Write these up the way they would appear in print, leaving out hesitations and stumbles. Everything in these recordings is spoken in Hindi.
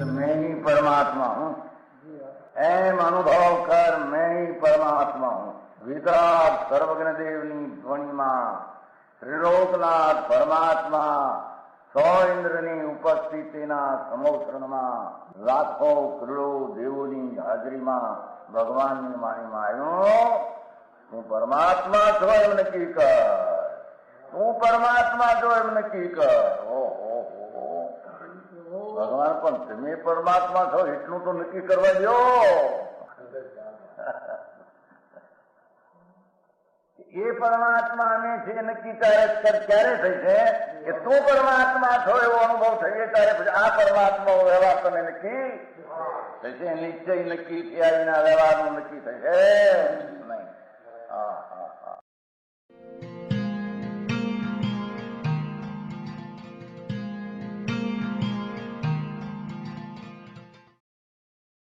मैं ही परमात्मा हूँ, एम अनुभव कर मैं ही परमात्मा हूँ। वितराग सर्वज्ञ देवनी ध्वनिमा त्रिलोकनाथ परमात्मा સો ઇન્દ્રની ઉપસ્થિતિના સમોત્સરણમાં લાખો કરોડો દેવોની હાજરીમાં ભગવાનની વાણીમાં આવ્યો, તું પરમાત્મા છો એમ નક્કી કર, તું પરમાત્મા છો એમ નક્કી કર. ઓહો, ભગવાન પણ તમે પરમાત્મા છો એટલું તો નક્કી કરવા દો. એ પરમાત્માને છે નક્કી ક્યારે થઈ છે કે તું પરમાત્મા છો એવો અનુભવ થઈએ ત્યારે પછી આ પરમાત્મા વ્યવહાર તને નક્કી થશે. નિશ્ચય નક્કી થયા વિના વ્યવહારનું નક્કી થશે નહીં. હા હા હા.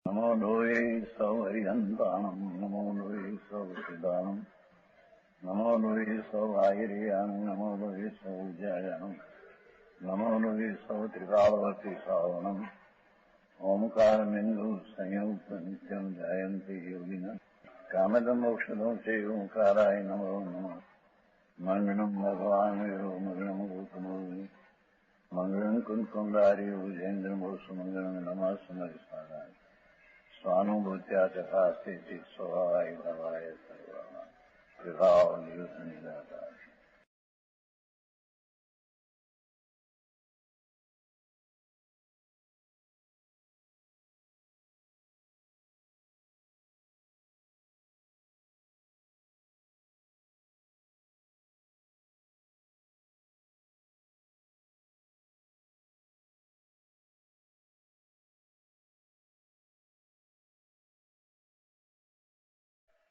નમો લોહે સૌ હરિહંતાણમ, નમો લોહે સૌ સિદ્ધાણમ, નમો લોહે સૌ આયર્યાણમ, નમો લોહે સૌ જયાણમ, નમો લોહે સૌ ત્રિકાળવતી શ્રાવણમ. ઓમકાર બિંદુ સંયુક્ત નિત્યમ જાયંતી યોગિના કામદમ મોક્ષદમ છે ઓંકારાય નમો નમઃ. મંગળમ ભગવાન વિરો મંગળમ ગૌતમોર્મિ મંગળમ કુંકુંડારી ભુજેન્દ્ર મોક્ષ મંગળમ નમઃ સમરિસ્વાદાય સ્વાનુભૂત્યા ચકાસ્તે સ્વભાવાય ભવાય સર્વા વિભાવ નિયુત નિરાકાર.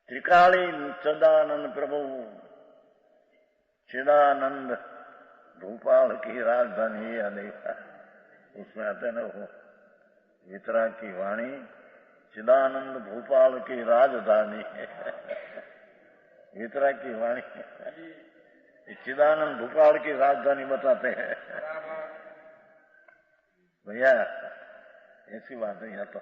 त्रिकाली सदानंद प्रभु चिदानंद भोपाल की राजधानी या देखा, उसमें आते न वो वितरा की वाणी चिदानंद भोपाल की राजधानी. वितरा की वाणी चिदानंद भोपाल की राजधानी बताते हैं भैया. ऐसी बात है यहाँ तो.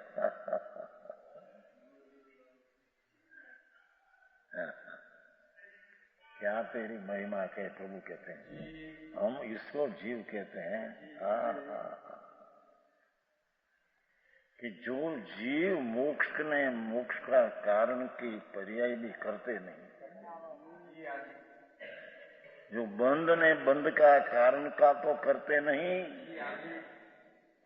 क्या तेरी महिमा के प्रभु कहते हैं, हम इसको जीव कहते हैं. कि जो जीव मोक्ष ने मोक्ष का कारण की पर्याय भी करते नहीं, जो बंध ने बंध का कारण का तो करते नहीं,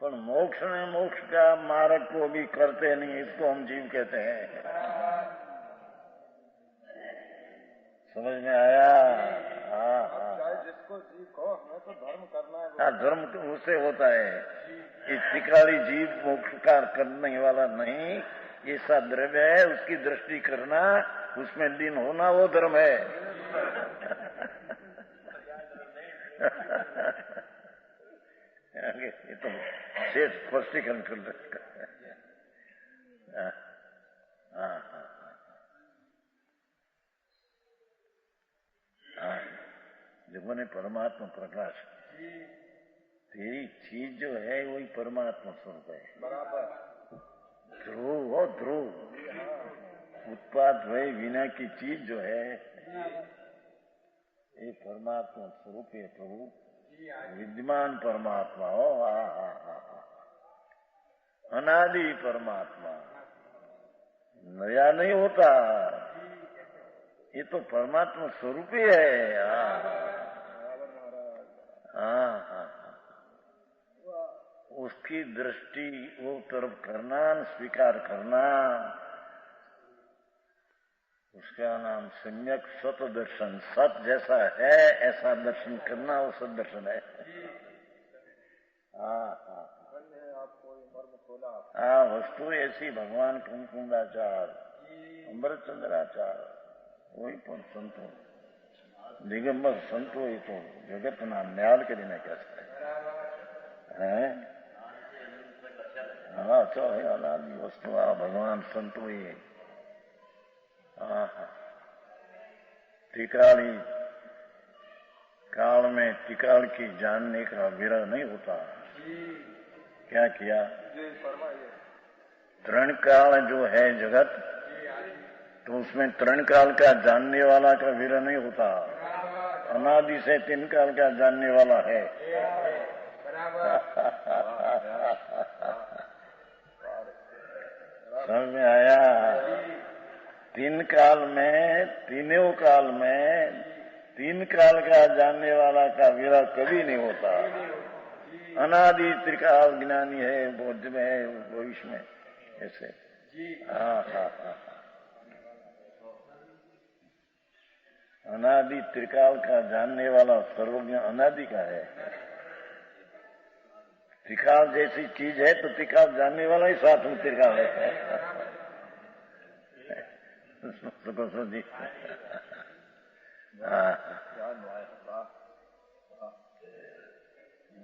पर मोक्ष ने मोक्ष का मार्ग को भी करते नहीं, इसको हम जीव कहते हैं. समझ में आया? जिसको जीव कहो, हमें तो धर्म करना है. हाँ, धर्म तो उससे होता है. इस त्रिकाली जीव मोक्ष का करने वाला नहीं, ऐसा द्रव्य है, उसकी दृष्टि करना, उसमें लीन होना, वो धर्म है. ये तो शेष स्पष्टीकरण कर रखा है. जब मैंने परमात्मा प्रकाश, तेरी चीज जो है वही परमात्मा स्वरूप है. बराबर. ध्रुव हो ध्रुव, उत्पाद भय विना की चीज जो है ये परमात्मा स्वरूप है. प्रभु विद्यमान परमात्मा हो, अनादि परमात्मा, नया नहीं होता, ये तो परमात्मा स्वरूप ही है. उसकी दृष्टि वो तरफ करना, स्वीकार करना, उसका नाम सम्यक सत दर्शन. सत जैसा है ऐसा दर्शन करना, वो सत दर्शन है. वस्तु ऐसी भगवान कुंकुंदाचार्य, अमृतचंद्राचार्य, वही पण संतो दिगंबर संतो ये तो जगत ना न्याल કરીને કહે છે. हाँ, साचो है अनादि वस्तु आ भगवान संतो ये टिकाली काल में टिकाल की जानने का विरह नहीं होता। क्या किया? तृण काल जो है जगत, तो उसमें तृण काल का जानने वाला का विरह नहीं होता। अनादि से तीन काल का जानने वाला है। समझ में आया? तीन काल में, तीनों काल में तीन काल का जानने वाला का विरह कभी नहीं होता। अनादि त्रिकाल ज्ञानी है, बौद्ध में है, भविष्य में ऐसे। अनादि त्रिकाल का जानने वाला सर्वज्ञ अनादि का है। त्रिकाल जैसी चीज है तो त्रिकाल जानने वाला ही साथ में त्रिकाल है। सुखो जी।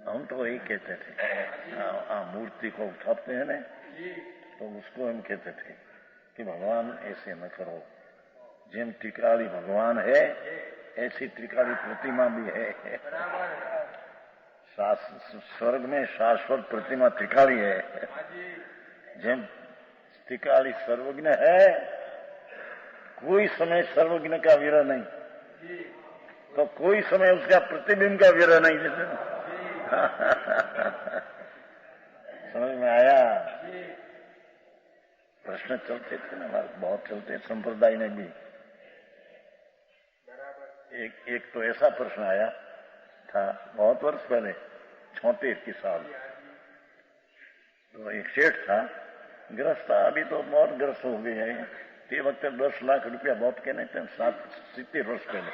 हम तो वही कहते थे, मूर्ति को उठाते हैं ना, तो उसको हम कहते थे कि भगवान ऐसे न करो। जिन त्रिकाली भगवान है ऐसी त्रिकाली प्रतिमा भी है। स्वर्ग में शाश्वत प्रतिमा त्रिकाली है। जिन त्रिकाली सर्वज्ञ है, कोई समय सर्वज्ञ का विरह नहीं, तो कोई समय उसका प्रतिबिंब का विरह नहीं। समझ में आया? प्रश्न चलते थे ना, बहुत चलते संप्रदाय में भी। एक तो ऐसा प्रश्न आया था बहुत वर्ष पहले, 36 की साल। तो एक सेठ था, ग्रस्त था, अभी तो बहुत ग्रस्त हो गए हैं। ते वक्त 10 लाख रुपया बहुत कहने थे, 70 वर्ष पहले।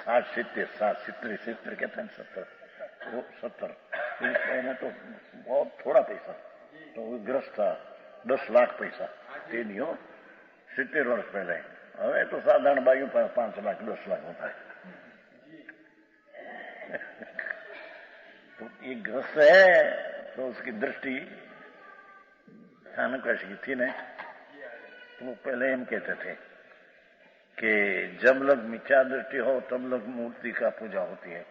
70 कहते हैं, 70 कहने तो बहुत थोड़ा पैसा। तो वो ग्रस्त था, 10 लाख पैसा ते नहीं हो, 70 वर्ष पहले। હવે तो साधारण बायु 5 लाख 10 लाख होता है। तो ये ग्रस्त है, तो उसकी दृष्टि अचानक ऐसी थी ना, तो पहले हम कहते थे कि जब लग मिथ्या दृष्टि हो तब लग मूर्ति का पूजा होती है।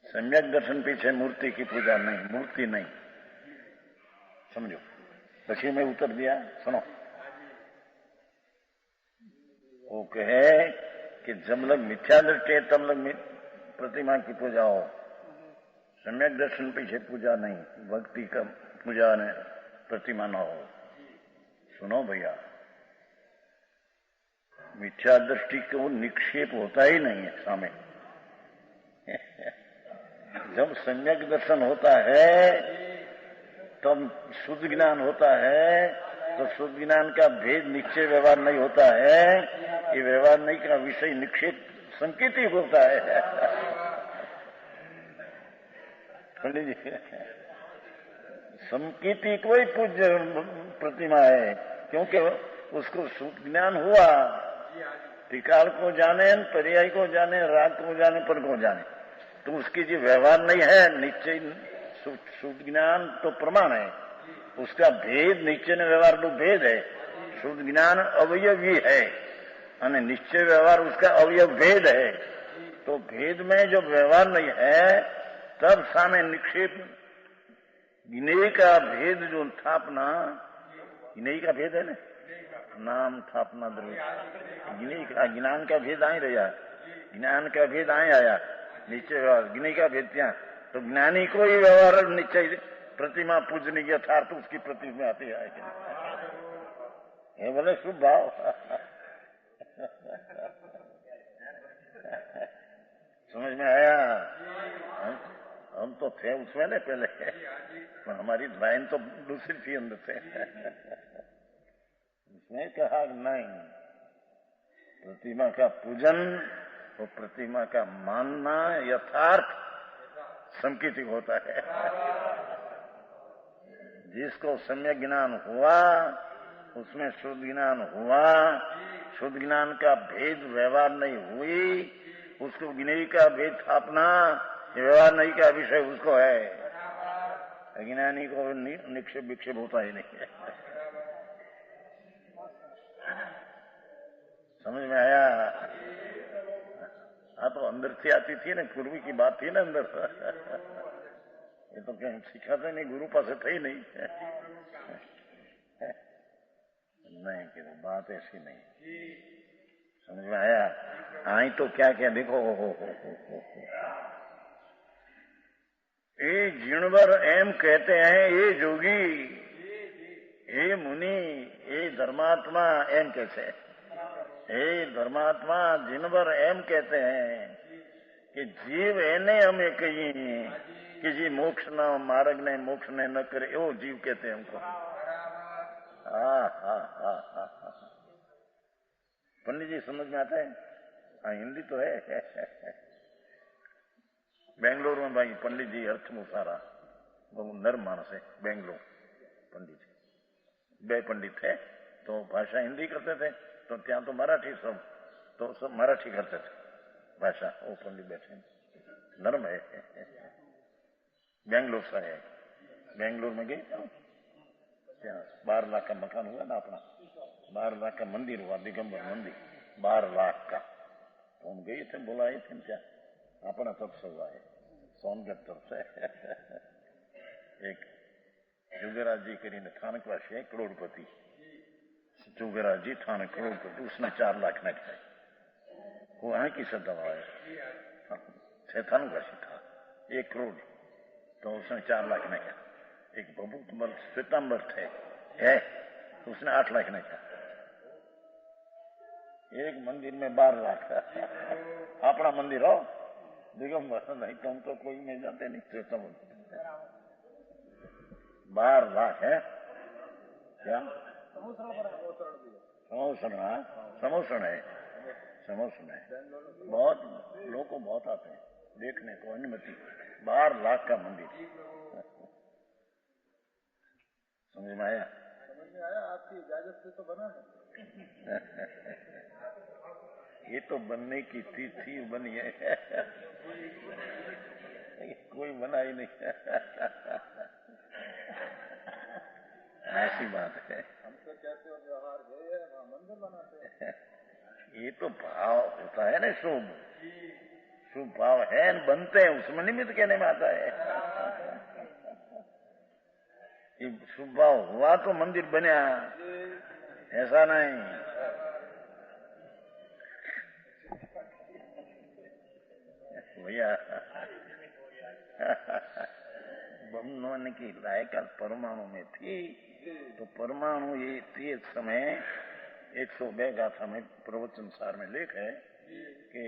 सम्यक दर्शन पीछे मूर्ति की पूजा नहीं, मूर्ति नहीं। समझो। પછી मैं उत्तर दिया, सुनो। वो कहे कि जब लग मिथ्या दृष्टि है तब लग प्रतिमा की पूजा हो, सम्यक दर्शन पीछे पूजा नहीं, भक्ति का पूजा ने प्रतिमा न हो। सुनो भैया, मिथ्या दृष्टि को निक्षेप होता ही नहीं है सामने। जब सम्यक दर्शन होता है तब शुद्ध ज्ञान होता है, तो शुद्ध ज्ञान का भेद निश्चय व्यवहार नहीं होता है। ये व्यवहार नहीं का विषय निक्षेप संकेत ही होता है। पंडित जी, संकेती कोई पूज्य प्रतिमा है, क्योंकि उसको शुद्ध ज्ञान हुआ। त्रिकाल को जाने, पर्याय को जाने, राग को जाने, पर को जाने, तो उसकी जो व्यवहार नहीं है निश्चय शुद्ध ज्ञान तो प्रमाण है, उसका भेद निश्चय ने व्यवहार तो भेद है। शुद्ध ज्ञान अवयवी है और निश्चय व्यवहार उसका अवयव भेद है। तो भेद में जो व्यवहार नहीं है तब सामने निक्षेप ज्ञेय का भेद जो स्थापना, ज्ञेय का भेद है ना, नाम स्थापना द्रव्य ज्ञेय का, ज्ञान का भेद आई रहा, ज्ञान का भेद आई आया, निश्चय व्यवहार ज्ञेय का भेद क्या। तो ज्ञानी को ही व्यवहार निश्चय प्रतिमा पूजनी यथार्थ उसकी प्रतिमा आती है। ये बोले शुभ भाव। समझ में आया? हम तो थे उसमें ना पहले, पर हमारी लाइन तो दूसरी थी अंदर से। उसने कहा नहीं, प्रतिमा का पूजन और प्रतिमा का मानना यथार्थ संकेतिक होता है। जिसको सम्यक ज्ञान हुआ उसमें शुद्ध ज्ञान हुआ, शुद्ध ज्ञान का भेद व्यवहार नहीं हुई, उसको ज्ञेय का भेद स्थापना व्यवहार नहीं का विषय उसको है। अज्ञानी को निक्षेप विक्षेप होता ही नहीं है। समझ में आया? हाँ, तो अंदर से आती थी ना, पूर्वी की बात थी ना अंदर। ये तो कहीं सिखाते नहीं, गुरु पास थे ही नहीं। नहीं, कि बात ऐसी नहीं। समझ में आया? आई तो क्या क्या देखो, हो। ये जीणवर एम कहते हैं, ये जोगी, ये मुनि, ये धर्मात्मा एम कहते हैं। हे धर्मात्मा जीणवर एम कहते हैं कि जीव एने हमें कही कि जी मोक्ष न मार्ग ने मोक्ष ने न करे, वो जीव कहते हैं हमको। हाँ। पंडित जी समझ में आता है? हाँ, हिंदी तो है। बेंगलोर में भाई पंडित जी अर्थ मुसारा बहुत नर मानस है। बेंगलोर पंडित जी, बे पंडित थे तो भाषा हिंदी करते थे, तो ત્યાં तो मराठी सब मराठी करते थे भाषा। वो पंडित बैठे नरम है। बेंगलोर से है। बेंगलोर में गए 12 लाख का मकान हुआ ना अपना, 12 लाख का मंदिर हुआ, दिगंबर मंदिर 12 लाख का। तो हम गए थे, बुलाए थे क्या, अपना सत्संग है सोनगढ़ तरफ से। एक जुगराज जी કરીને थानकवासी है, करोड़पति जुगराज जी थाने करोड़पति, उसने 4 लाख न खाए। वो यहाँ की सदवा है, थानकवासी था, 1 करोड़, तो उसने 4 लाख न खाया। एक बबूत श्वेतांबर थे है, तो उसने 8 लाख न खाया। एक मंदिर में 12 लाख। अपना मंदिर हो दिगंबर, नहीं तुम तो कोई नहीं जाते नहीं। श्वेतांबर 12 लाख है क्या? समोसन है। बहुत लोग बहुत आते हैं देखने को, अनुमति 12 लाख का मंदिर। समझ में आया? आपकी इजाजत से तो बना है। ये तो बनने की थी बनी है। कोई बना ही नहीं। ऐसी बात है। हमसे कहते हो व्यवहार है, वहाँ मंदिर बनाते हैं। ये तो भाव होता है ना, शुभ भाव है, बनते हैं, उसमें निमित्त कहने में आता है। ये शुभ भाव हुआ तो मंदिर बना, ऐसा नहीं। भैया बनने की लायकात परमाणु में थी, तो परमाणु ये थी एक समय 102 गाथा में प्रवचन सार में लेख है कि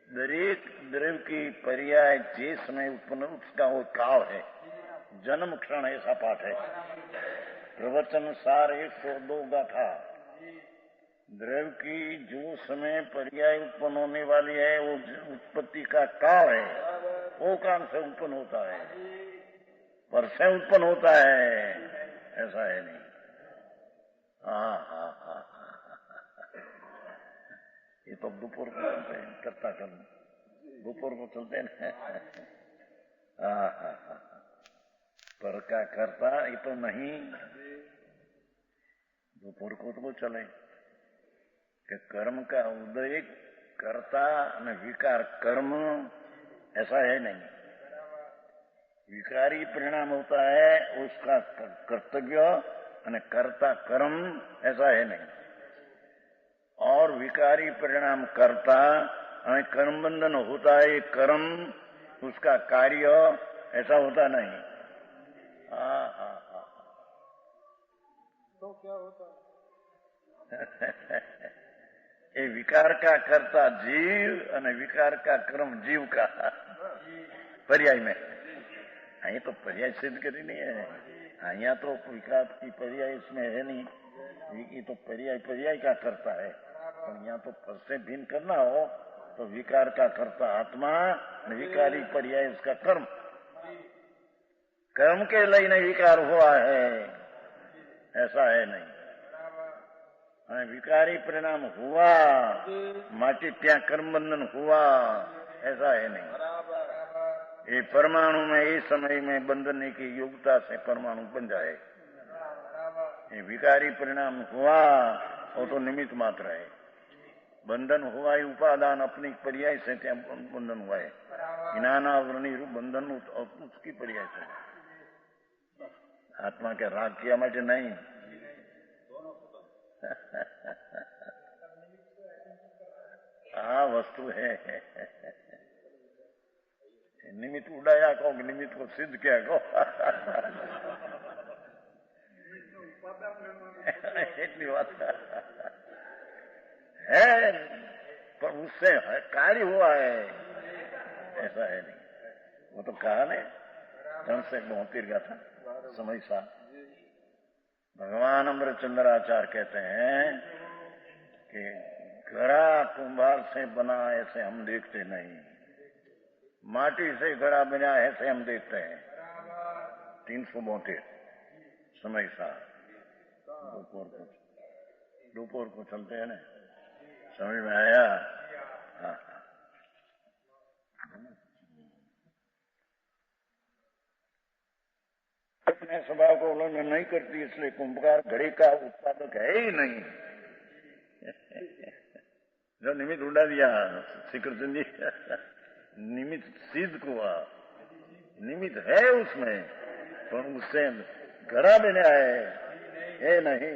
दरेक द्रव्य की पर्याय जे समय उत्पन्न उसका वो काल है, जन्म क्षण ऐसा पाठ है। प्रवचन सार 102 गाथा, द्रव्य की जो समय पर्याय उत्पन्न होने वाली है वो उत्पत्ति का काल है, वो काल से उत्पन्न होता है, पर से उत्पन्न होता है, ऐसा है नहीं। हाँ। ये तो दोपहर को चलते हैं, करता कर्म दोपहर को चलते हैं। हाँ। पर क्या करता ये तो नहीं, दोपहर को तो चले कि कर्म का उदय कर्ता और विकार कर्म ऐसा है नहीं। विकारी परिणाम होता है उसका कर्तव्य और कर्ता कर्म, ऐसा है नहीं। और विकारी परिणाम कर्ता और कर्म बंधन होता है कर्म, उसका कार्य ऐसा होता नहीं। हाँ। तो क्या होता ये विकार का कर्ता जीव और विकार का कर्म जीव का पर्याय में। ये तो पर्याय सिद्ध करी नहीं है, यहाँ तो विकार की पर्याय इसमें है नहीं, ये तो पर्याय का करता है। और यहाँ तो पर से भिन्न करना हो तो विकार का कर्ता आत्मा, विकारी पर्याय उसका कर्म। कर्म के लिए नहीं विकार हुआ है, ऐसा है नहीं। विकारी परिणाम हुआ माटी त्या कर्म बंधन हुआ, ऐसा है नहीं। ये परमाणु में इस समय में बंधने की योग्यता से परमाणु बन जाए। ये विकारी परिणाम हुआ वो तो निमित्त मात्र है। बंधन हुआ ही उपादान अपनी पर्याय से बंधन हुआ है। ज्ञानावरणी रूप बंधन उसकी पर्याय से आत्मा के राग किया માટે नहीं। आ वस्तु है। निमित्त उड़ाया कहो, निमित्त को सिद्ध किया कहो। એટલી વાત है, पर उससे कार्य हुआ है ऐसा है नहीं। वो तो कहा ने धन से 72 गाथा समय सा भगवान अमृतचंद्राचार्य कहते हैं कि घड़ा कुंभार से बना ऐसे हम देखते नहीं, माटी से घड़ा बना ऐसे हम देखते हैं। 372 समय सा दोपहर को चलते हैं ना, समझ में आया? हाँ। अपने स्वभाव को उल्लंघन नहीं करती, इसलिए कुंभकार घड़ी का उत्पादक है ही नहीं। जो निमित्त उड़ा दिया श्रीकृष्ण जी, निमित्त सिद्ध हुआ, निमित्त है उसमें, पर उससे घड़ा बना है नहीं।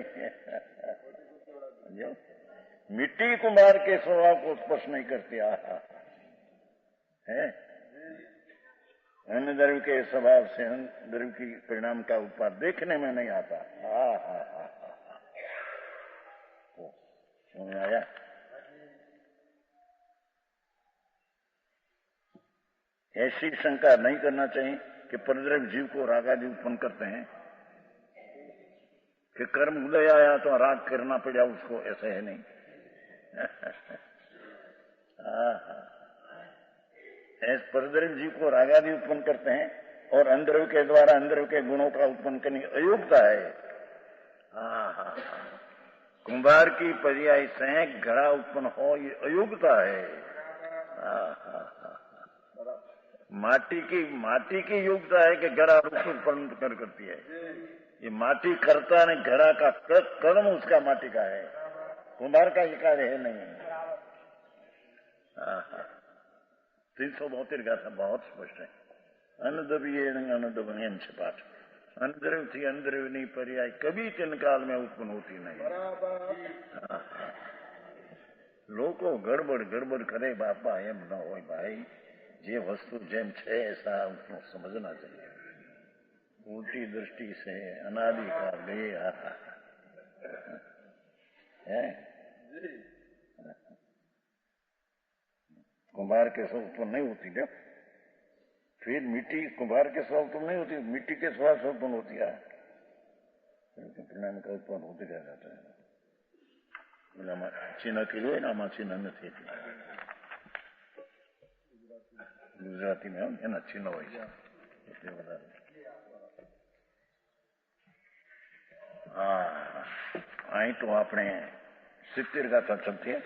मिट्टी कुम्हार के स्वभाव को स्पर्श नहीं करती है। अन्य द्रव्य के स्वभाव से द्रव्य की परिणाम का उत्पाद देखने में नहीं आता। समझ आया? ऐसी शंका नहीं करना चाहिए कि परद्रव्य जीव को रागादि उत्पन्न करते हैं, कि कर्म उदय आया तो राग करना पड़ा उसको, ऐसे है नहीं। ऐसे परद्रव्य जीव को रागादि उत्पन्न करते हैं और अंदरव के द्वारा अंदरव के गुणों का उत्पन्न करने की अयोग्यता है। कुंभार की पर्याय से घड़ा उत्पन्न हो, ये अयोग्यता है। माटी की योग्यता है कि घड़ा उत्पन्न करती है। ये माटी करता ने घड़ा का कर्म उसका माटी का है, कुंभार का ये कार्य है नहीं। 372 गाथा बहुत स्पष्ट है। अनदबीय अनदबन से पाठ अंदरव थी अंदरवनी पर्याय कभी तीन काल में उत्पन्न होती नहीं। लोगों गड़बड़ करे बापा एम न हो भाई, जे वस्तु जेम छे ऐसा उसको समझना चाहिए। उल्टी दृष्टि से अनादि काल गए है। कुंभार के स्वभाव उत्पन्न नहीं होती क्या? फिर मिट्टी कुंभार के स्वभाव उत्पन्न नहीं होती, मिट्टी के स्वभाव से उत्पन्न होती है। परिणाम का उत्पन्न होते रह जाता है। चीना किलो ना चीना नहीं थी गुजराती में एना चीनो હોય છે એટલે વધારે। અહીં તો આપણે 70 ગાથા ચલતી है।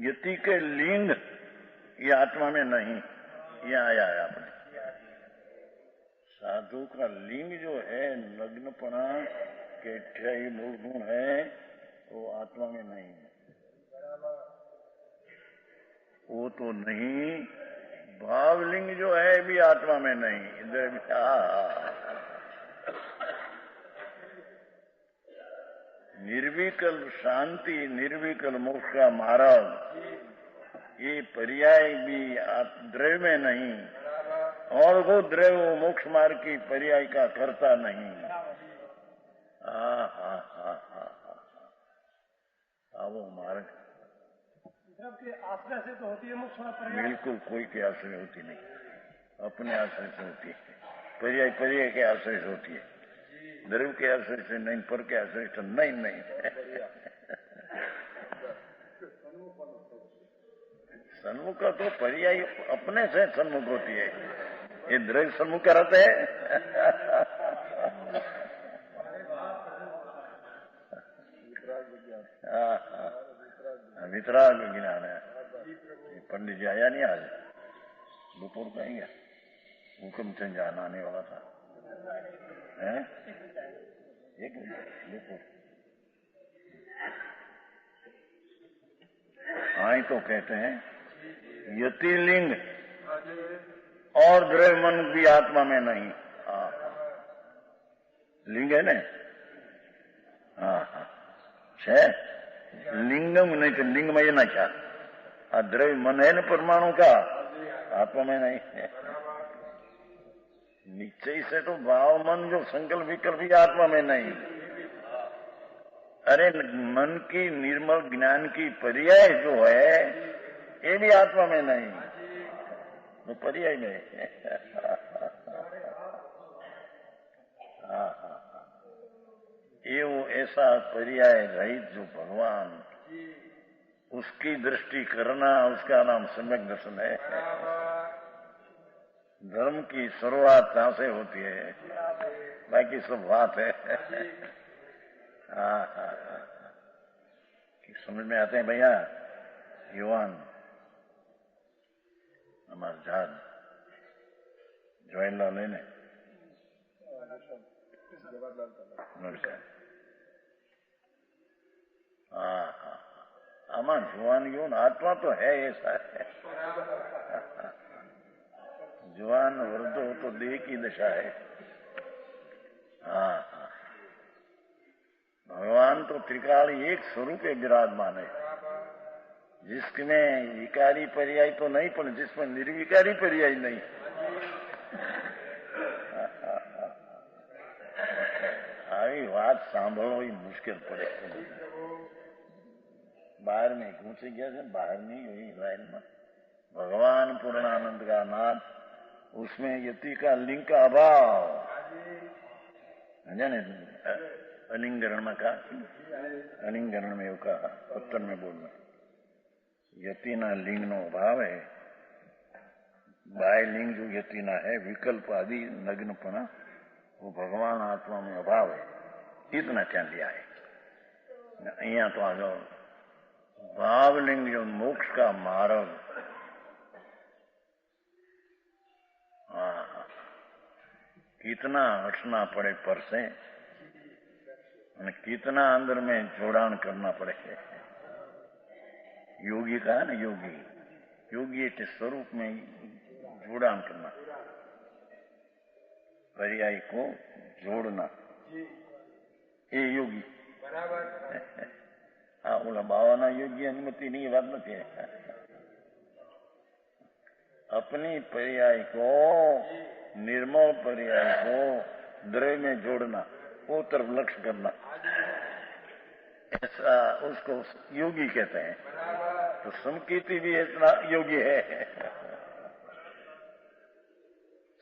यति के लिंग ये आत्मा में नहीं, ये आया है आपने। साधु का लिंग जो है नग्नपना के अठाई मूल गुण है, वो आत्मा में नहीं है। वो तो नहीं, भावलिंग जो है भी आत्मा में नहीं। इधर निर्विकल्प शांति, निर्विकल्प मोक्ष का मार्ग, ये पर्याय भी द्रव्य में नहीं, और वो द्रव्य मोक्ष मार्ग की पर्याय का करता नहीं। वो मार्ग के आश्रय से तो होती है मोक्ष मार्ग। बिल्कुल कोई के आश्रय होती नहीं, अपने आश्रय से होती है। पर्याय के आश्रय से होती है, द्रव्य के आश्रय से नहीं, पर के आश्रय से नहीं। सन्मुख का तो पर्याय अपने से सन्मुख होती है, ये द्रव्य सन्मुख कराते हैं। वितराग ज्ञान है। पंडित जी आया नहीं आज? दोपहर को आएंगे? हुक्म चेंज आने वाला था, हैं? एक दोपहर आए तो कहते हैं यति लिंग और द्रव्य मन भी आत्मा में नहीं। हाँ, लिंग है ना? हाँ हाँ, है लिंगम नहीं तो लिंगमय ना क्या? द्रव्य मन है ना परमाणु का, आत्मा में नहीं है। निश्चय से तो भाव मन जो संकल्प विकल्प भी आत्मा में नहीं। अरे मन की निर्मल ज्ञान की पर्याय जो है ये भी आत्मा में नहीं, वो पर्याय नहीं। ये वो ऐसा पर्याय रहित जो भगवान, उसकी दृष्टि करना, उसका नाम सम्यक दर्शन है। धर्म की शुरुआत कहां से होती है? बाकी सब बात है। समझ में आते हैं भैया? युवान हमारे झाद जवाहरलाल ने આમાં જુવાન યુવાન આત્મા તો है ऐसा है। जवान वृद्धो तो देह की दशा है। हाँ, भगवान तो त्रिकाल एक स्वरूप है, विराजमान है, जिसमें विकारी पर्याय तो नहीं, पर जिसमें निर्विकारी पर्याय नहीं। આવી વાત સાંભળવો એ મુશ્કેલ પડે। बाहर में घूसी गया है, बाहर नहीं हुई लाइन में भगवान पूर्णानंद का नाथ, उसमें यति का लिंग का अभाव, जाने अलिंगरण में कहा, अलिंगरण में कहा, उत्तर में बोलना यति ना लिंग नो अभाव है। बाय लिंग जो यति ना है, विकल्प आदि नग्नपना, वो भगवान आत्मा में अभाव है। इतना क्या लिया है अहिया तो आ जाओ। भावलिंग जो मोक्ष का मार्ग, कितना हटना पड़े पर से, कितना अंदर में जोड़ान करना पड़े। योगी कहा ना, योगी योगी के स्वरूप में जोड़ान करना, पर्याय को जोड़ना, ये योगी। हाँ, बोला बावाना योगी अनुमति नहीं, बात नहीं है। अपनी पर्याय को, निर्मल पर्याय को द्रव्य में जोड़ना, वो तरफ लक्ष्य करना, ऐसा उसको योगी कहते हैं। तो समकीर्ति भी इतना योगी है।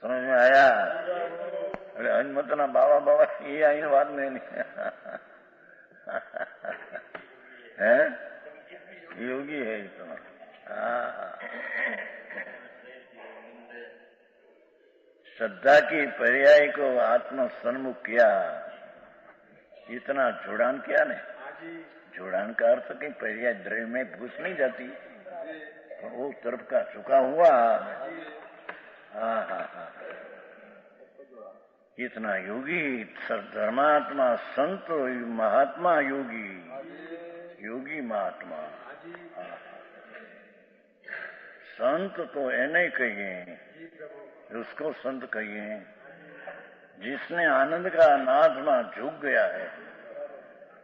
समझ में आया? अरे अनुमत ना बाबा बाबा ये आई बात नहीं है, योगी है इतना। श्रद्धा की पर्याय को आत्मा सन्मुख किया, इतना जोड़ान किया ने। जोड़ान का अर्थ कि पर्याय द्रव्य में घुस नहीं जाती, तो वो तरफ का झुका हुआ। इतना योगी, धर्मात्मा, संत, महात्मा योगी, योगी महात्मा। संत तो ऐने कहिए, उसको संत कहिए जिसने आनंद का नाद में झुक गया है,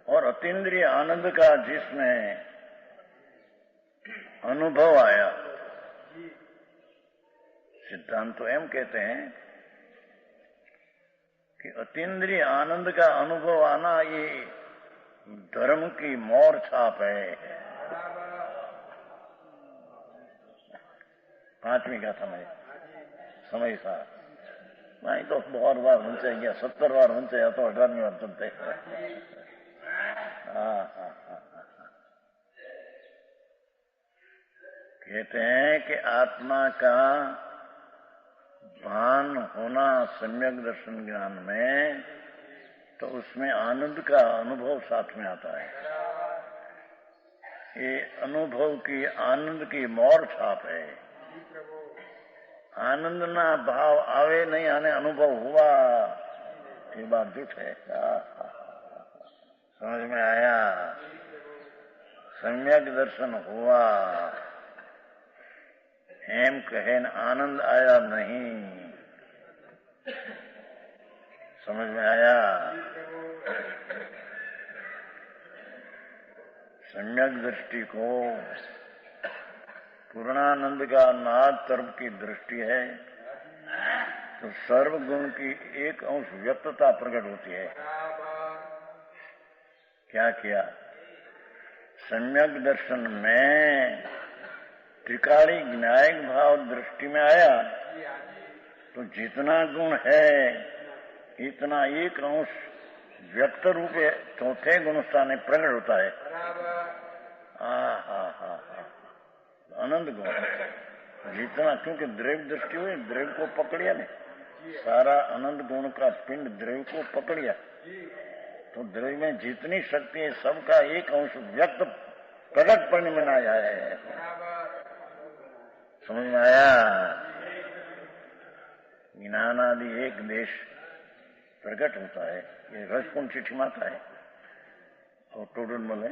और अतीन्द्रिय आनंद का जिसमें अनुभव आया। सिद्धांत तो एम कहते हैं कि अतीन्द्रिय आनंद का अनुभव आना ये धर्म की मोर छाप है। पांचवी का समय सा नहीं तो बहुत बार वंचे गया, 70 बार वंचे तो 18वीं बार चलते। कहते हैं कि आत्मा का भान होना सम्यक दर्शन ज्ञान में, तो उसमें आनंद का अनुभव साथ में आता है। ये अनुभव की आनंद की मोर छाप है। आनंद ना भाव आवे नहीं आने अनुभव हुआ, ये बात झूठ है। समझ में आया? सम्यक दर्शन हुआ एम कहे न आनंद आया नहीं। समझ में आया? सम्यक दृष्टि को पूर्णानंद का नाद सर्व की दृष्टि है तो सर्वगुण की एक अंश व्यक्तता प्रकट होती है। क्या किया? सम्यक दर्शन में त्रिकाली न्यायिक भाव दृष्टि में आया तो जितना गुण है इतना एक अंश व्यक्त रूप चौथे गुण स्थान प्रकट होता है। अनंत गुण जितना, क्योंकि द्रव्य दृष्टि हुई, द्रव्य को पकड़िया ने, सारा अनंत गुण का पिंड द्रव्य को पकड़िया तो द्रव्य में जितनी शक्ति है सबका एक अंश व्यक्त प्रकट पढ़ने में आया है। समझ में आया? ज्ञान आदि एक देश प्रकट होता है, ये रसपूर्ण चिट्ठी में आता है और टोडन मल है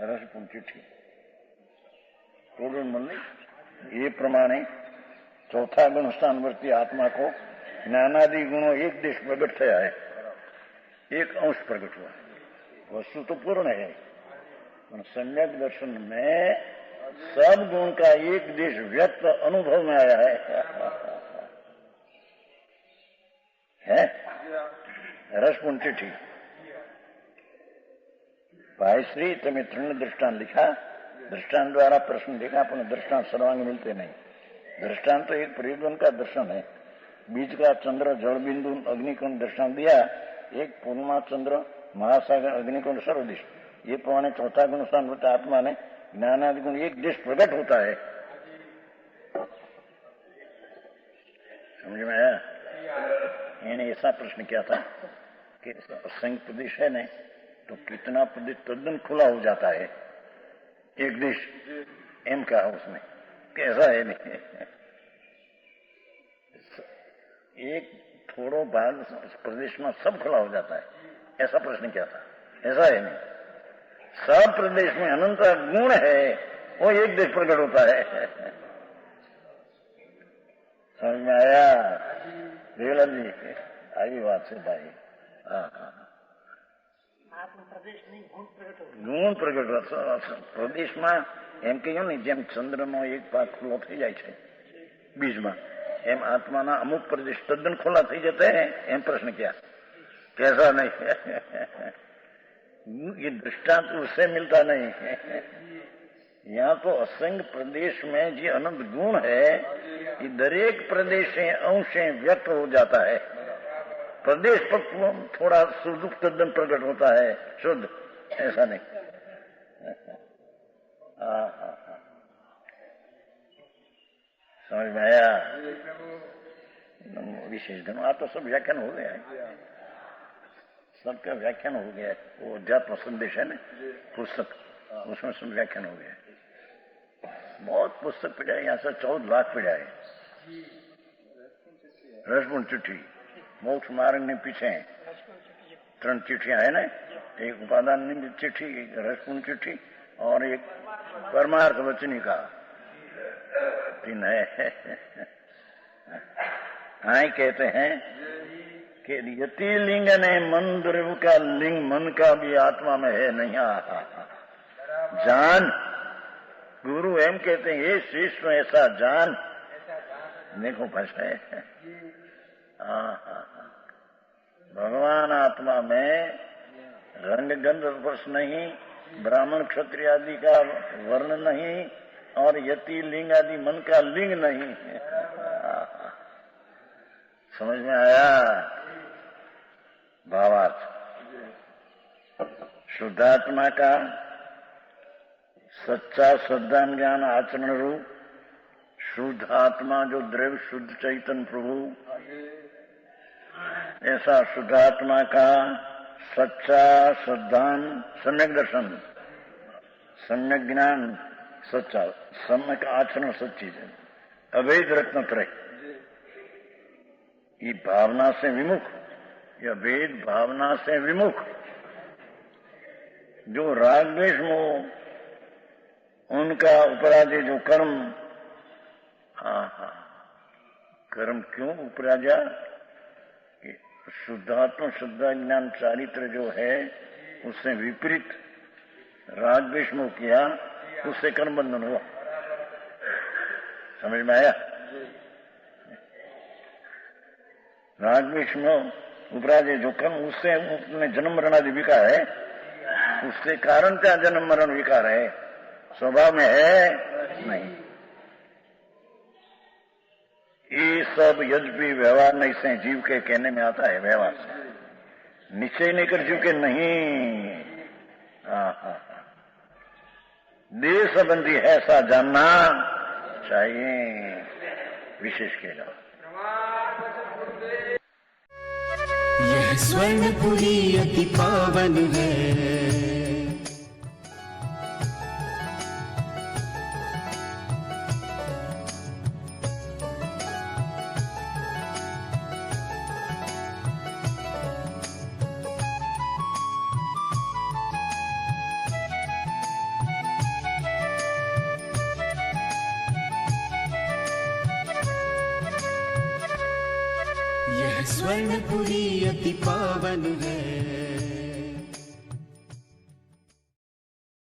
रसपूर्ण चिट्ठी टोडन मल ये प्रमाणे चौथा गुण स्थानवर्ती आत्मा को ज्ञानादि गुणों एक देश प्रकट थया है, एक अंश प्रकट हुआ। वस्तु तो पूर्ण है, सम्यक दर्शन में सब गुण का एक देश व्यक्त अनुभव में आया है? रसपूर्ण चिट्ठी भाई श्री तमें 3 दृष्टांत लिखा, दृष्टांत द्वारा प्रश्न लिखा, पर दृष्टांत सर्वांग मिलते नहीं। दृष्टांत तो एक परिवर्तन का दर्शन है, बीज का चंद्र जल बिंदु अग्निकुंड दृष्टांत दिया, एक पूर्णिमा चंद्र महासागर अग्निकुंड सर्वदिश, ये प्रमाणे चौथा गुण स्थान होता आत्मा ने ज्ञानादि गुण एक देश प्रकट होता है। समझ में आया? इन्हें ऐसा प्रश्न किया था कि असंख्य प्रदेश है न तो कितना प्रदेश तद्दन खुला हो जाता है, एक देश एम क्या है उसमें, कैसा है नहीं एक थोड़ो भाग प्रदेश में सब खुला हो जाता है, ऐसा प्रश्न किया था। ऐसा है नहीं, सब प्रदेश में अनंत गुण है, वो एक देश प्रकट होता है। समझ में आया? देवलाल जी आई बात से भाई। हाँ ગુણ પ્રગટ પ્રદેશમાં એમ કહ્યું ને જેમ ચંદ્રનો એક ભાગ ખુલ્લો થઈ જાય છે બીજમાં, એમ આત્માના અમુક પ્રદેશ તદ્દન ખુલ્લા થઈ જતા है, એમ પ્રશ્ન किया। कैसा नहीं ये दृष्टांत उससे मिलता नहीं यहाँ तो असंख्य प्रदेश में जो अनंत गुण है ये दरेक प्रदेश से अंश व्यक्त हो जाता है। प्रदेश पर थोड़ा शुद्ध तद्दन प्रकट होता है, शुद्ध ऐसा नहीं। समझ में आया? विशेष गण आप तो सब व्याख्यान हो गया है, सबका व्याख्यान हो गया है। वो अध्यात्म संदेश है ना पुस्तक, उसमें सब व्याख्यान हो गया है। बहुत पुस्तक पढ़ा है, यहाँ से 14 लाख पढ़ा है। रसपूर्ण चिट्ठी मोक्ष मार्ग ने पीछे 3 चिट्ठियां है ना, एक उपादान चिट्ठी, एक रसपूर्ण चिट्ठी और एक परमार्थ वचनी का 3 है। हाँ कहते हैं कि यति लिंग ने मन द्रव्य का लिंग मन का भी आत्मा में है नहीं। जान गुरु एम कहते हैं ये शिष्य ऐसा जान, देखो भाषा है। भगवान आत्मा में रंग गंध स्पर्श नहीं, ब्राह्मण क्षत्रिय आदि का वर्ण नहीं और यति लिंग आदि मन का लिंग नहीं। समझ में आया? भावार्थ शुद्धात्मा का सच्चा श्रद्धा ज्ञान आचरण रूप शुद्ध आत्मा जो द्रव्य शुद्ध चैतन्य प्रभु, ऐसा शुद्धात्मा का सच्चा श्रद्धान सम्यक दर्शन, सम्यक ज्ञान सच्चा, सम्यक आचरण सच्ची है, अवैध रत्न त्रय, ये भावना से विमुख या वेद भावना से विमुख जो राग द्वेष मोह, उनका उपराजे जो कर्म, कर्म क्यों उपराजा? शुद्धात्म शुद्धा ज्ञान चारित्र जो है उससे विपरीत राग द्वेष मोह किया, उससे कर्म बंधन हुआ। समझ में आया? राग द्वेष मोह उपराजे जो कर्म, उससे उसमें जन्म मरण आदि विकार है, उससे कारण क्या जन्म मरण विकार है? स्वभाव में है नहीं। ये सब यद्यपि व्यवहार नहीं से जीव के कहने में आता है, व्यवहार से निश्चय नहीं कर चुके नहीं। देह संबंधी है ऐसा जानना चाहिए, विशेष कहना। यह स्वर्णपुरी अति पावन है। यह स्वर्णपुरी अति पावन है।